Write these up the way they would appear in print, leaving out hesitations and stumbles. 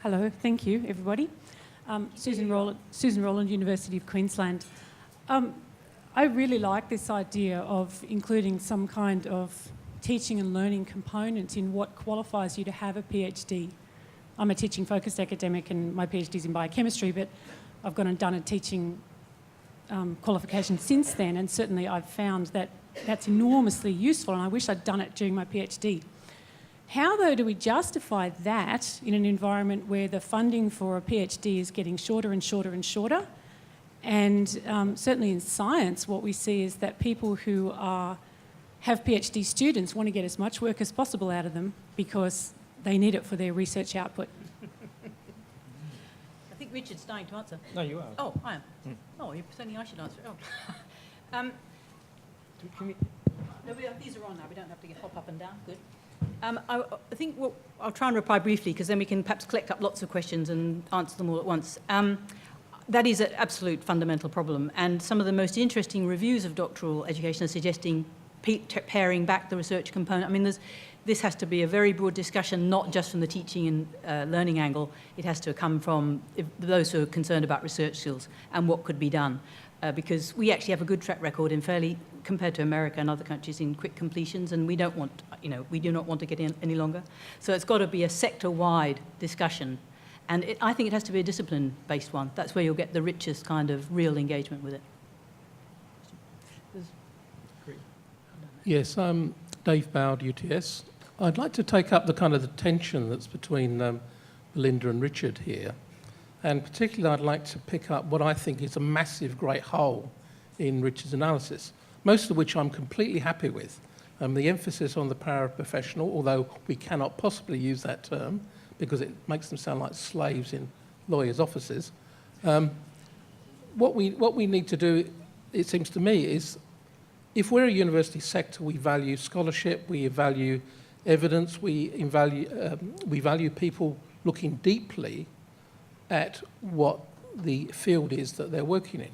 Hello, thank you, everybody. Susan Rowland, University of Queensland. I really like this idea of including some kind of teaching and learning component in what qualifies you to have a PhD. I'm a teaching-focused academic and my PhD's in biochemistry, but I've gone and done a teaching qualification since then, and certainly I've found that that's enormously useful, and I wish I'd done it during my PhD. How, though, do we justify that in an environment where the funding for a PhD is getting shorter and shorter and shorter? And certainly in science, what we see is that people who have PhD students want to get as much work as possible out of them because they need it for their research output. I think Richard's dying to answer. No, you are. Oh, I am. Oh, you're saying I should answer. Oh. These are on now. We don't have to hop up and down. Good. I think I'll try and reply briefly because then we can perhaps collect up lots of questions and answer them all at once. That is an absolute fundamental problem, and some of the most interesting reviews of doctoral education are suggesting paring back the research component. I mean, this has to be a very broad discussion, not just from the teaching and learning angle. It has to come from those who are concerned about research skills and what could be done. Because we actually have a good track record compared to America and other countries in quick completions, and we do not want to get in any longer. So it's got to be a sector-wide discussion, and I think it has to be a discipline-based one. That's where you'll get the richest kind of real engagement with it. Yes, I'm Dave Bowd, UTS. I'd like to take up the kind of the tension that's between Belinda and Richard here. And particularly I'd like to pick up what I think is a massive great hole in Richard's analysis, most of which I'm completely happy with. The emphasis on the paraprofessional, although we cannot possibly use that term because it makes them sound like slaves in lawyers' offices. What we need to do, it seems to me, is if we're a university sector, we value scholarship, we value evidence, we value people looking deeply at what the field is that they're working in.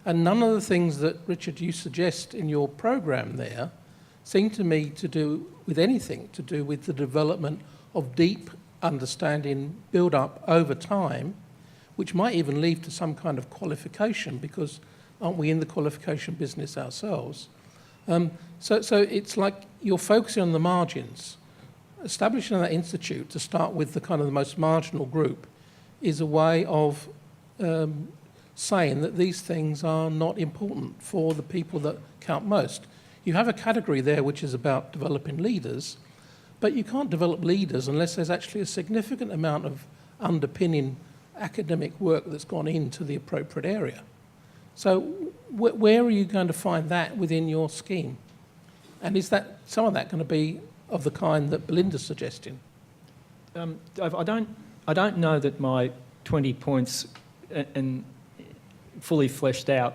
And none of the things that, Richard, you suggest in your program there seem to me to do with anything to do with the development of deep understanding build up over time, which might even lead to some kind of qualification, because aren't we in the qualification business ourselves? So it's like you're focusing on the margins. Establishing that institute to start with the kind of the most marginal group is a way of saying that these things are not important for the people that count most. You have a category there which is about developing leaders, but you can't develop leaders unless there's actually a significant amount of underpinning academic work that's gone into the appropriate area. So where are you going to find that within your scheme? And is that some of that going to be of the kind that Belinda's suggesting? I don't know that my 20 points and fully fleshed out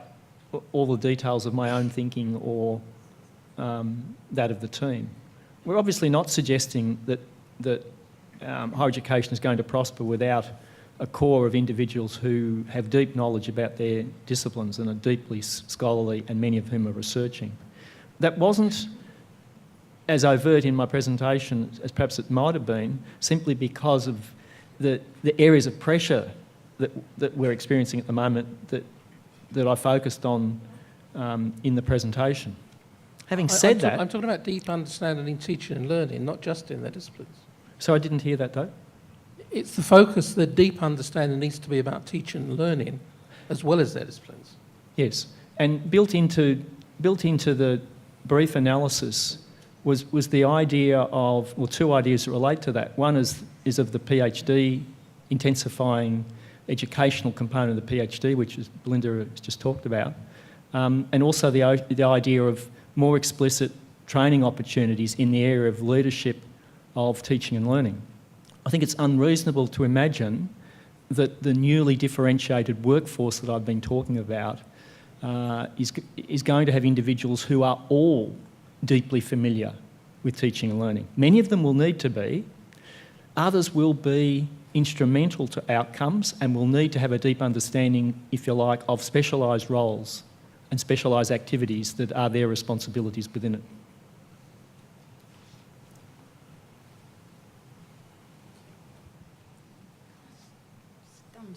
all the details of my own thinking or that of the team. We're obviously not suggesting that higher education is going to prosper without a core of individuals who have deep knowledge about their disciplines and are deeply scholarly, and many of whom are researching. That wasn't as overt in my presentation as perhaps it might have been, simply because of the areas of pressure that we're experiencing at the moment that I focused on in the presentation. Having said that... I'm talking about deep understanding in teaching and learning, not just in their disciplines. So I didn't hear that, though. It's the focus, the deep understanding needs to be about teaching and learning as well as their disciplines. Yes, and built into the brief analysis was the idea of, well, two ideas that relate to that. One is of the PhD, intensifying educational component of the PhD, which is Belinda has just talked about, and also the idea of more explicit training opportunities in the area of leadership of teaching and learning. I think it's unreasonable to imagine that the newly differentiated workforce that I've been talking about is going to have individuals who are all deeply familiar with teaching and learning. Many of them will need to be. Others will be instrumental to outcomes and will need to have a deep understanding, if you like, of specialised roles and specialised activities that are their responsibilities within it.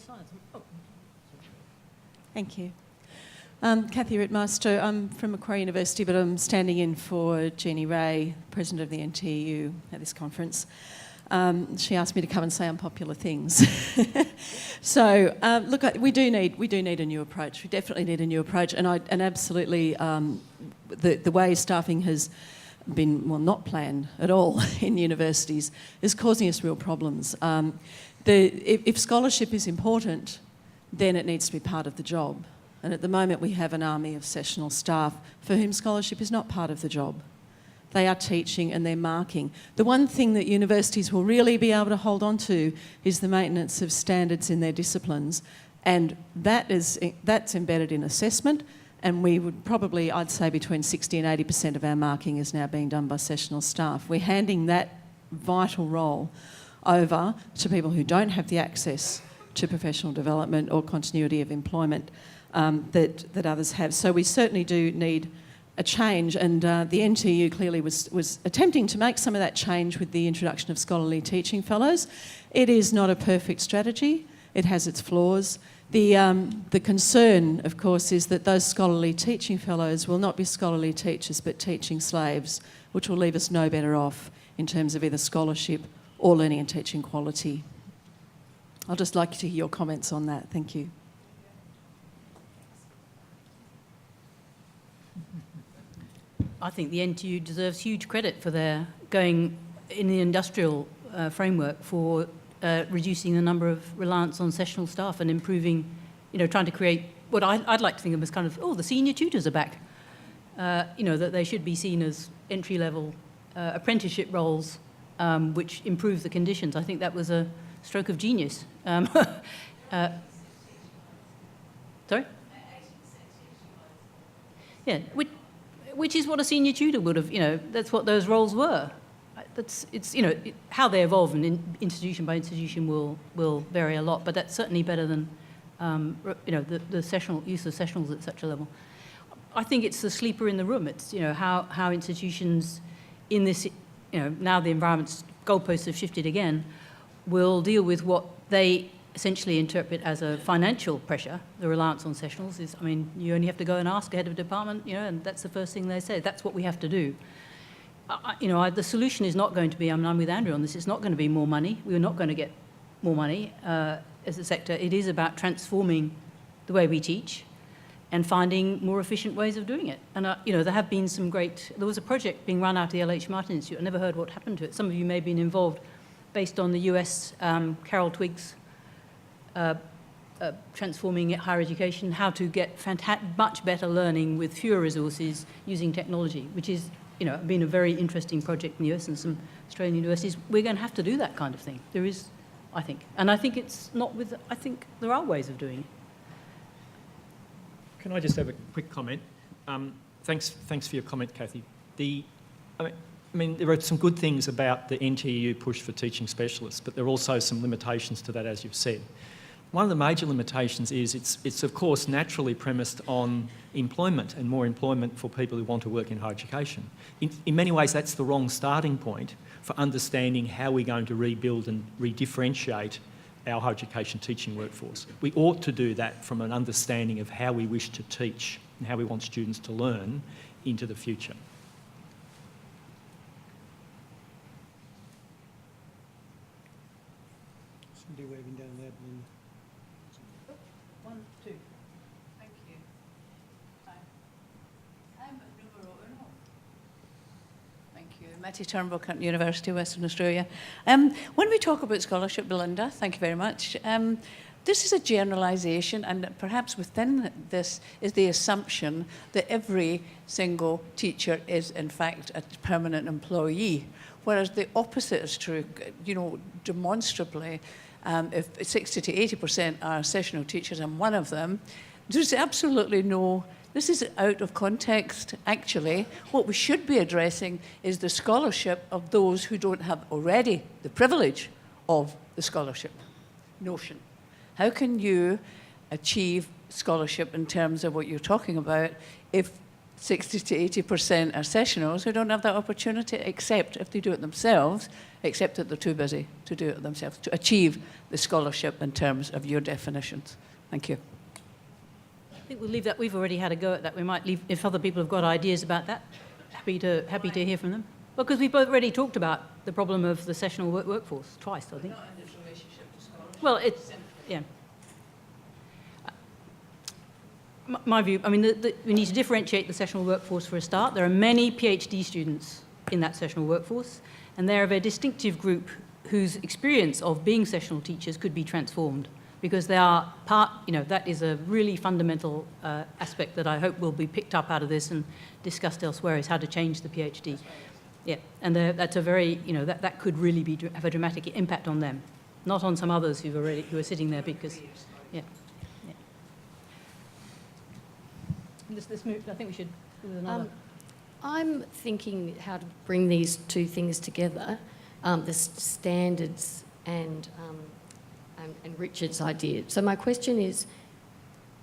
slides. Oh. Thank you. Kathy Rittmaster. I'm from Macquarie University, but I'm standing in for Jeannie Ray, President of the NTU, at this conference. She asked me to come and say unpopular things. So, look, we do need a new approach. We definitely need a new approach, and absolutely, the way staffing has been, well, not planned at all in universities is causing us real problems. If scholarship is important, then it needs to be part of the job. And at the moment we have an army of sessional staff for whom scholarship is not part of the job. They are teaching and they're marking. The one thing that universities will really be able to hold on to is the maintenance of standards in their disciplines, and that's embedded in assessment, and we would probably, I'd say between 60 and 80% of our marking is now being done by sessional staff. We're handing that vital role over to people who don't have the access to professional development or continuity of employment that others have. So we certainly do need a change, and the NTU clearly was attempting to make some of that change with the introduction of scholarly teaching fellows. It is not a perfect strategy. It has its flaws. The concern, of course, is that those scholarly teaching fellows will not be scholarly teachers but teaching slaves, which will leave us no better off in terms of either scholarship or learning and teaching quality. I'd just like to hear your comments on that. Thank you. I think the NTU deserves huge credit for their going in the industrial framework for reducing the number of reliance on sessional staff and improving, trying to create what I'd like to think of as kind of, the senior tutors are back. That they should be seen as entry-level apprenticeship roles, which improve the conditions. I think that was a stroke of genius. Sorry? Yeah, which is what a senior tutor would have, that's what those roles were. How they evolve and institution by institution will vary a lot, but that's certainly better than, the sessional use of sessionals at such a level. I think it's the sleeper in the room. It's, how institutions in this, now the environment's goalposts have shifted again, will deal with what they essentially interpret as a financial pressure. The reliance on sessionals is, you only have to go and ask a head of a department, and that's the first thing they say. That's what we have to do. The solution is not going to be, I'm with Andrew on this, it's not going to be more money. We're not going to get more money as a sector. It is about transforming the way we teach and finding more efficient ways of doing it. And, there have been some there was a project being run out of the LH Martin Institute. I never heard what happened to it. Some of you may have been involved, based on the US Carol Twiggs transforming higher education, how to get much better learning with fewer resources using technology, which is, been a very interesting project in the US and some Australian universities. We're going to have to do that kind of thing. There is, I think. And I think it's not I think there are ways of doing it. Can I just have a quick comment? Thanks for your comment, Kathy. There are some good things about the NTU push for teaching specialists, but there are also some limitations to that, as you've said. One of the major limitations is it's of course naturally premised on employment and more employment for people who want to work in higher education. In many ways that's the wrong starting point for understanding how we're going to rebuild and redifferentiate our higher education teaching workforce. We ought to do that from an understanding of how we wish to teach and how we want students to learn into the future. Somebody waving down there. One, two. Thank you. I'm numero uno. Thank you. Matty Turnbull, Curtin University, Western Australia. When we talk about scholarship, Belinda, thank you very much. This is a generalisation, and perhaps within this is the assumption that every single teacher is, in fact, a permanent employee, whereas the opposite is true. Demonstrably, if 60 to 80% are sessional teachers, I'm one of them, there's absolutely this is out of context, actually. What we should be addressing is the scholarship of those who don't have already the privilege of the scholarship notion. How can you achieve scholarship in terms of what you're talking about if 60 to 80% are sessionals who don't have that opportunity, except if they do it themselves, except that they're too busy to do it themselves, to achieve the scholarship in terms of your definitions. Thank you. I think we'll leave that. We've already had a go at that. We might leave, if other people have got ideas about that, happy to hear from them. Well, because we've both already talked about the problem of the sessional workforce twice, I think. Not in its relationship to scholarship. Well, it's, yeah. My view, I mean, we need to differentiate the sessional workforce for a start. There are many PhD students in that sessional workforce, and they're of a distinctive group whose experience of being sessional teachers could be transformed, because they are part, that is a really fundamental aspect that I hope will be picked up out of this and discussed elsewhere, is how to change the PhD. Yeah, and that's a very, that could really have a dramatic impact on them, not on some others who are sitting there because, yeah. Let's move. I think we should. Another. I'm thinking how to bring these two things together, the standards and Richard's idea. So my question is,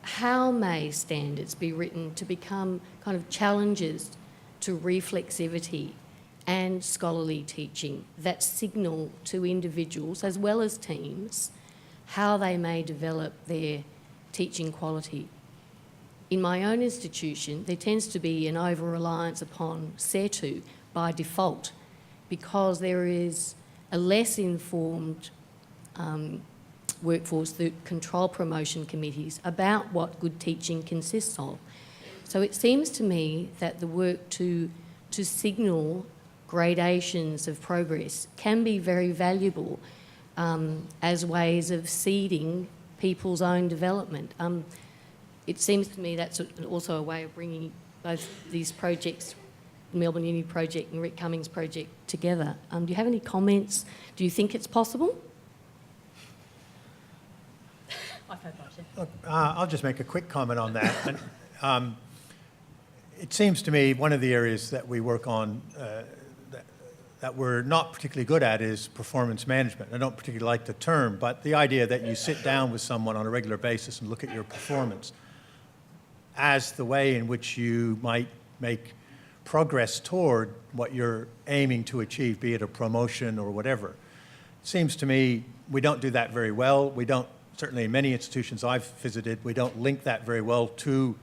how may standards be written to become kind of challenges to reflexivity and scholarly teaching that signal to individuals as well as teams how they may develop their teaching quality? In my own institution, there tends to be an over-reliance upon CETU by default because there is a less informed workforce that control promotion committees about what good teaching consists of. So it seems to me that the work to signal gradations of progress can be very valuable as ways of seeding people's own development. It seems to me that's also a way of bringing both these projects, Melbourne Uni project and Rick Cummings project, together. Do you have any comments? Do you think it's possible? Look, I'll just make a quick comment on that. And, it seems to me one of the areas that we work on that we're not particularly good at is performance management. I don't particularly like the term, but the idea that you sit down with someone on a regular basis and look at your performance as the way in which you might make progress toward what you're aiming to achieve, be it a promotion or whatever. It seems to me we don't do that very well. We don't, certainly in many institutions I've visited, we don't link that very well to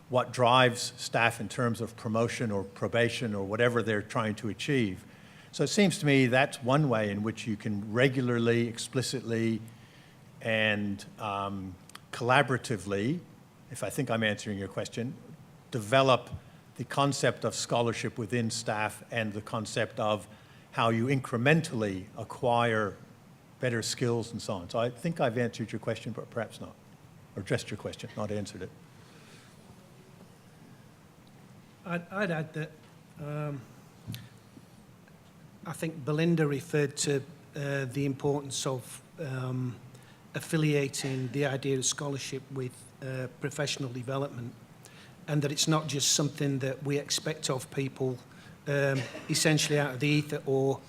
what drives staff in terms of promotion or probation or whatever they're trying to achieve. So it seems to me that's one way in which you can regularly, explicitly, and collaboratively, if I think I'm answering your question, develop the concept of scholarship within staff and the concept of how you incrementally acquire better skills and so on. So I think I've answered your question, but perhaps not, or addressed your question, not answered it. I'd add that I think Belinda referred to the importance of affiliating the idea of scholarship with professional development, and that it's not just something that we expect of people essentially out of the ether, or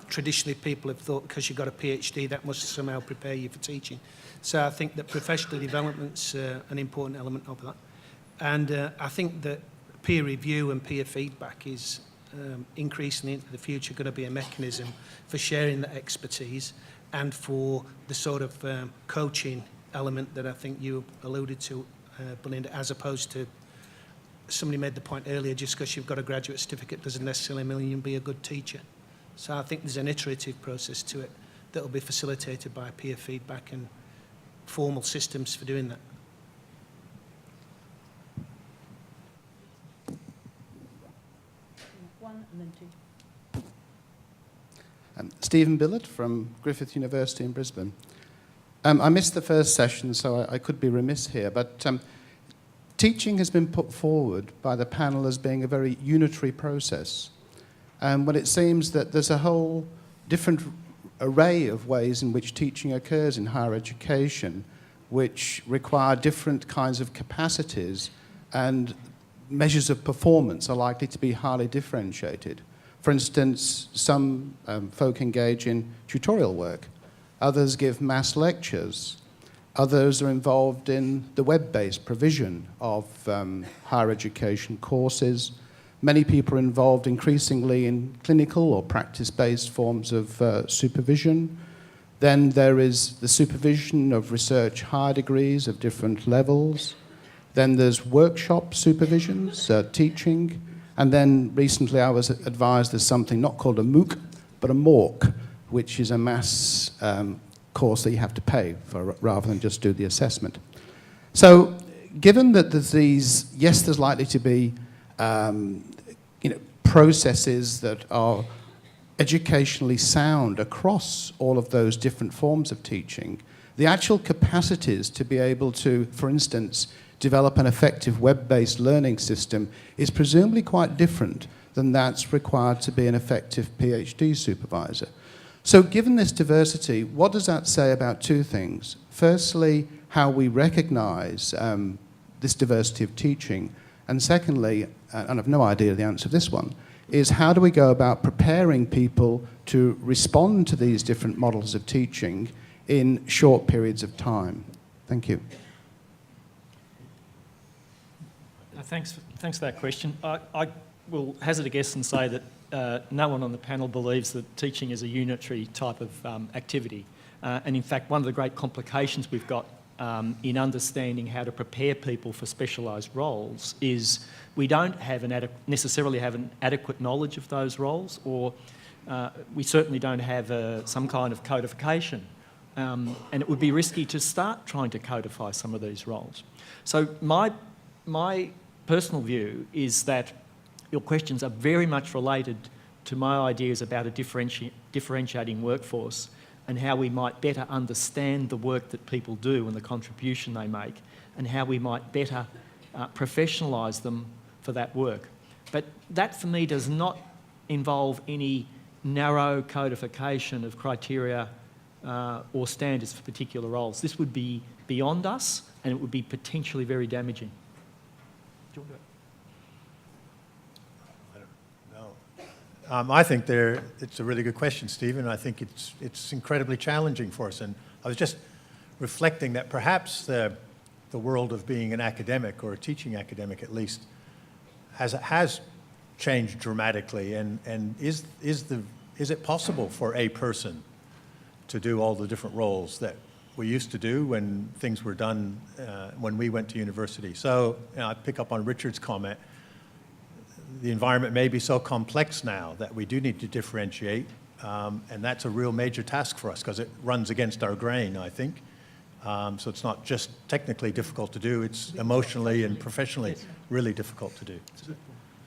traditionally people have thought because you've got a PhD that must somehow prepare you for teaching. So I think that professional development's an important element of that. And I think that peer review and peer feedback is increasingly into the future going to be a mechanism for sharing that expertise and for the sort of coaching element that I think you alluded to, Belinda, as opposed to, somebody made the point earlier, just because you've got a graduate certificate doesn't necessarily mean you'll be a good teacher. So I think there's an iterative process to it that will be facilitated by peer feedback and formal systems for doing that. One and then two. Stephen Billett from Griffith University in Brisbane. I missed the first session, so I could be remiss here, but teaching has been put forward by the panel as being a very unitary process. When it seems that there's a whole different array of ways in which teaching occurs in higher education, which require different kinds of capacities, and measures of performance are likely to be highly differentiated. For instance, some folk engage in tutorial work, others give mass lectures, Others are involved in the web-based provision of higher education courses. Many people are involved increasingly in clinical or practice-based forms of supervision. Then there is the supervision of research higher degrees of different levels. Then there's workshop supervisions, teaching. And then recently I was advised there's something not called a MOOC, but a MOOC, which is a mass course that you have to pay for rather than just do the assessment. So given that there's these, yes, there's likely to be processes that are educationally sound across all of those different forms of teaching, the actual capacities to be able to, for instance, develop an effective web-based learning system is presumably quite different than that's required to be an effective PhD supervisor. So given this diversity, what does that say about two things? Firstly, how we recognise this diversity of teaching, and secondly, and I've no idea the answer to this one, is how do we go about preparing people to respond to these different models of teaching in short periods of time? Thank you. Thanks for that question. I will hazard a guess and say that no one on the panel believes that teaching is a unitary type of activity. And in fact, one of the great complications we've got in understanding how to prepare people for specialised roles is we don't have necessarily have an adequate knowledge of those roles, or we certainly don't have some kind of codification. And it would be risky to start trying to codify some of these roles. So my personal view is that your questions are very much related to my ideas about a differentiating workforce and how we might better understand the work that people do and the contribution they make, and how we might better professionalise them for that work. But that for me does not involve any narrow codification of criteria or standards for particular roles. This would be beyond us, and it would be potentially very damaging. Do you want to? I think it's a really good question, Stephen. I think it's incredibly challenging for us. And I was just reflecting that perhaps the world of being an academic, or a teaching academic at least, has changed dramatically. And is it possible for a person to do all the different roles that we used to do when things were done when we went to university? So I pick up on Richard's comment. The environment may be so complex now that we do need to differentiate, and that's a real major task for us because it runs against our grain, I think. So it's not just technically difficult to do, it's emotionally and professionally really difficult to do.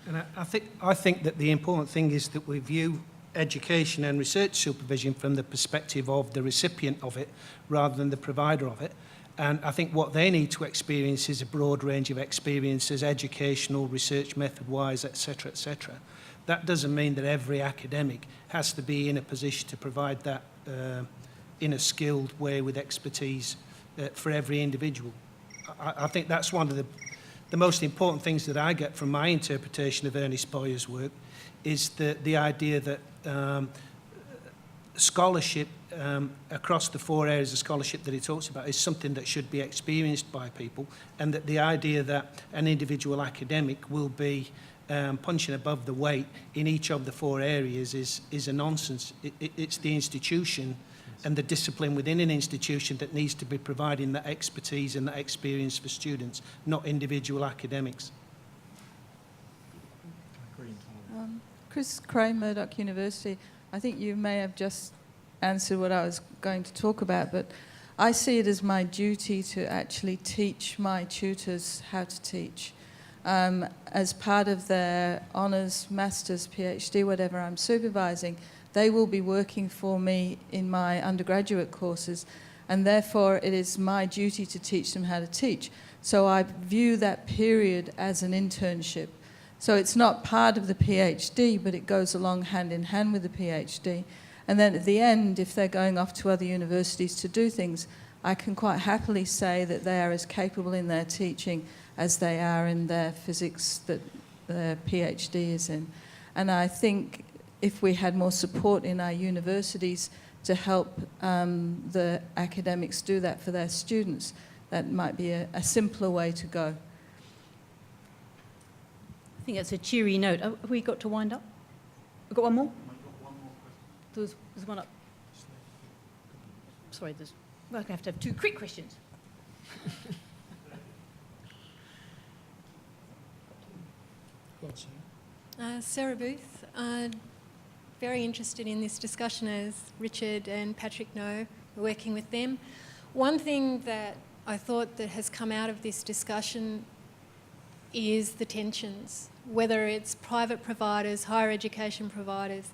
And I think that the important thing is that we view education and research supervision from the perspective of the recipient of it rather than the provider of it. And I think what they need to experience is a broad range of experiences, educational, research method-wise, etc., etc. That doesn't mean that every academic has to be in a position to provide that in a skilled way with expertise for every individual. I think that's one of the most important things that I get from my interpretation of Ernest Boyer's work, is the idea that scholarship across the four areas of scholarship that he talks about is something that should be experienced by people, and that the idea that an individual academic will be punching above the weight in each of the four areas is a nonsense. It's the institution and the discipline within an institution that needs to be providing that expertise and that experience for students, not individual academics. Chris Cray, Murdoch University. I think you may have just answered what I was going to talk about, but I see it as my duty to actually teach my tutors how to teach. As part of their honours, masters, PhD, whatever I'm supervising, they will be working for me in my undergraduate courses, and therefore it is my duty to teach them how to teach. So I view that period as an internship. So it's not part of the PhD, but it goes along hand in hand with the PhD. And then at the end, if they're going off to other universities to do things, I can quite happily say that they are as capable in their teaching as they are in their physics that their PhD is in. And I think if we had more support in our universities to help the academics do that for their students. That might be a simpler way to go. I think that's a cheery note. Have we got to wind up? We've got one more? There's one up. Sorry, we're going to have 2 quick questions. Sarah Booth. Very interested in this discussion, as Richard and Patrick know, we're working with them. One thing that I thought that has come out of this discussion is the tensions, whether it's private providers, higher education providers,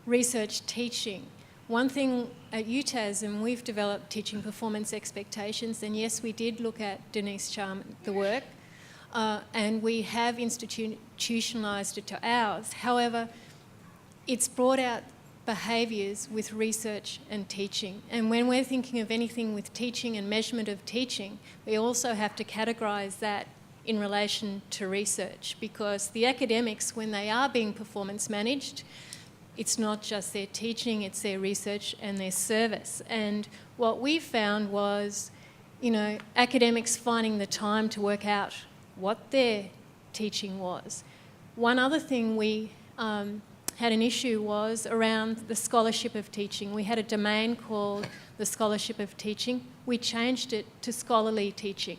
research teaching. One thing at UTAS, and we've developed teaching performance expectations, and yes, we did look at Denise Charm, the work, and we have institutionalised it to ours. However, it's brought out behaviours with research and teaching. And when we're thinking of anything with teaching and measurement of teaching, we also have to categorise that in relation to research, because the academics, when they are being performance managed, it's not just their teaching, it's their research and their service. And what we found was, you know, academics finding the time to work out what their teaching was. One other thing we had an issue was around the scholarship of teaching. We had a domain called the scholarship of teaching. We changed it to scholarly teaching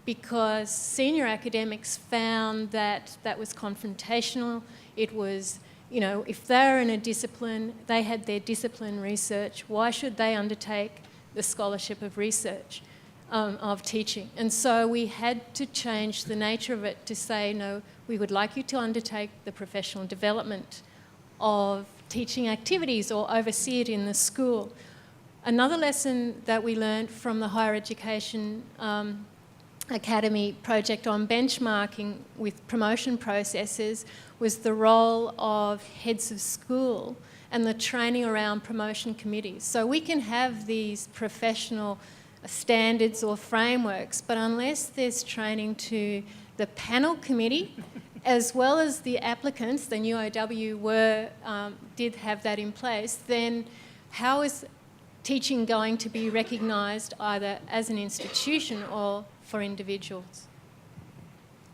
because senior academics found that that was confrontational. It was, you know, if they're in a discipline, they had their discipline research, why should they undertake the scholarship of research, of teaching? And so we had to change the nature of it to say, no, we would like you to undertake the professional development of teaching activities or oversee it in the school. Another lesson that we learned from the Higher Education Academy project on benchmarking with promotion processes was the role of heads of school and the training around promotion committees. So we can have these professional standards or frameworks, but unless there's training to the panel committee, as well as the applicants, the new OW did have that in place, then how is teaching going to be recognised either as an institution or for individuals?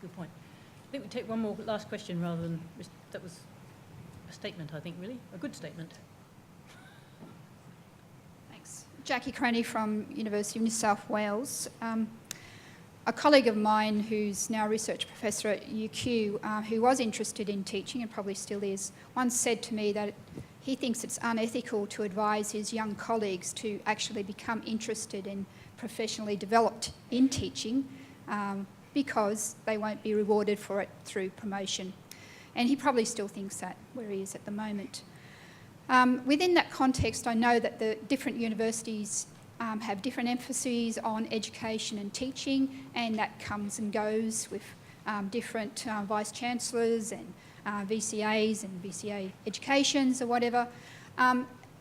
Good point. I think we take one more last question rather than... That was a statement, I think, really. A good statement. Thanks. Jackie Croney from University of New South Wales. A colleague of mine who's now a research professor at UQ, who was interested in teaching and probably still is, once said to me that he thinks it's unethical to advise his young colleagues to actually become interested in professionally developed in teaching because they won't be rewarded for it through promotion. And he probably still thinks that where he is at the moment. Within that context, I know that the different universities have different emphases on education and teaching, and that comes and goes with different vice-chancellors and VCAs and VCA educations or whatever.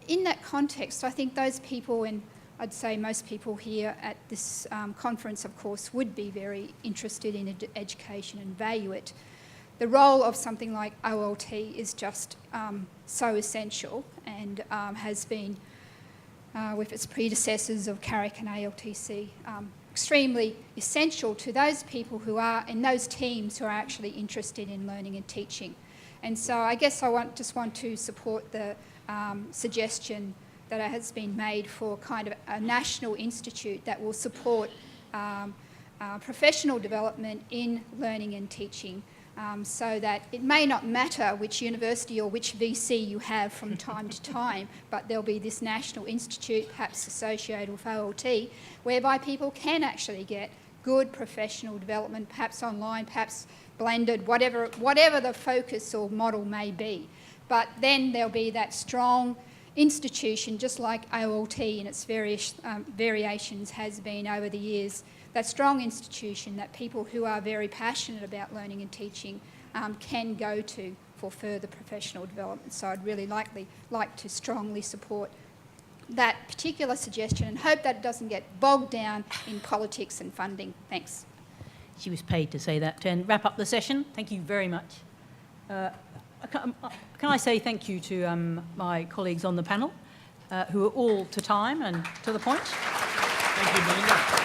In that context, I think those people, and I'd say most people here at this conference, of course, would be very interested in education and value it. The role of something like OLT is just so essential and has been, with its predecessors of CARIC and ALTC, extremely essential to those people who are, in those teams who are actually interested in learning and teaching. And so I guess I just want to support the suggestion that has been made for kind of a national institute that will support professional development in learning and teaching, so that it may not matter which university or which VC you have from time to time, but there'll be this national institute, perhaps associated with OLT, whereby people can actually get good professional development, perhaps online, perhaps blended, whatever the focus or model may be. But then there'll be that strong institution, just like OLT in its various variations has been over the years, that strong institution that people who are very passionate about learning and teaching can go to for further professional development. So I'd really like to strongly support that particular suggestion and hope that it doesn't get bogged down in politics and funding. Thanks. She was paid to say that. And wrap up the session. Thank you very much. Can I say thank you to my colleagues on the panel? who are all to time and to the point. Thank you, Belinda.